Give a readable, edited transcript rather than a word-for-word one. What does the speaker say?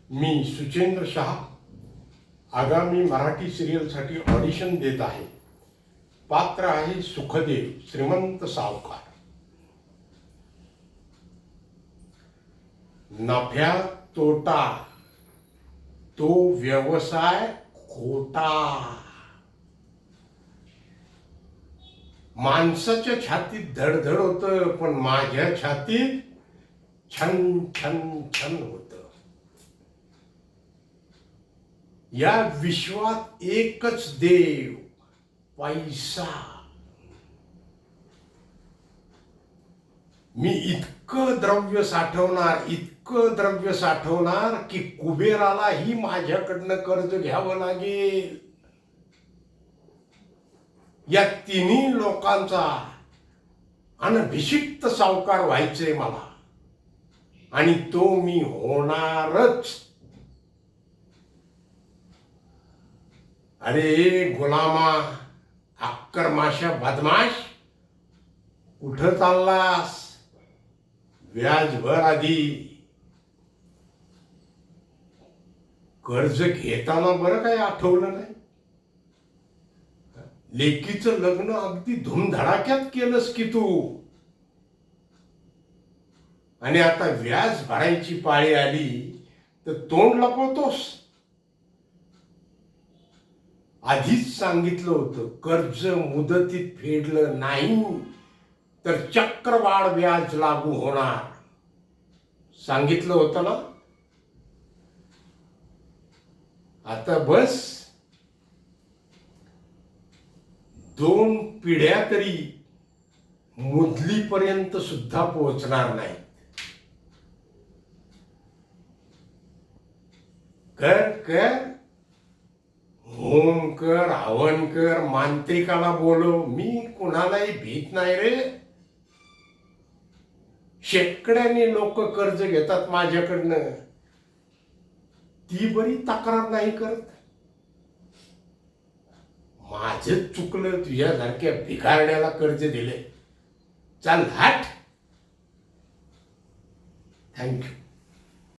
मी सुचेंद्र शहा आगामी मराठी सिरियलसाठी ऑडिशन देत आहे. पात्र आहे सुखदेव श्रीमंत सावकार. नफ्या तोटा तो व्यवसाय खोटा. माणसाच्या छातीत धडधड होतं, पण माझ्या छातीत छन छन छन होत. या विश्वात एकच देव, पैसा. मी इतकं द्रव्य साठवणार की कुबेरालाही माझ्याकडनं कर्ज घ्यावं लागेल. या तिन्ही लोकांचा अनभिषिक्त सावकार व्हायचंय मला, आणि तो मी होणारच. अरे गुलामा, अक्कर माशा बदमाश, कुठं चाललास? व्याज भर आधी. कर्ज घेताना बरं काही आठवलं नाही. लेकीचं लग्न अगदी धुमधडाक्यात केलंस की तू, आणि आता व्याज भरायची पाळी आली तर तोंड लपवतोस. आधीच सांगितलं होतं, कर्ज मुदतीत फेडलं नाही तर चक्रवाढ व्याज लागू होणार. सांगितलं होतं ना. आता बस 2 पिढ्या तरी मुदलीपर्यंत सुद्धा पोहोचणार नाही. कर कर, होम कर, हवन कर, मांत्रिकाला बोलव. मी कुणालाही भीत नाही रे. शेकड्याने लोक कर्ज घेतात माझ्याकडनं, ती बरी तक्रार नाही करत. माझं चुकलं तुझ्यासारख्या भिकारड्याला कर्ज दिले. चल हट. थँक्यू.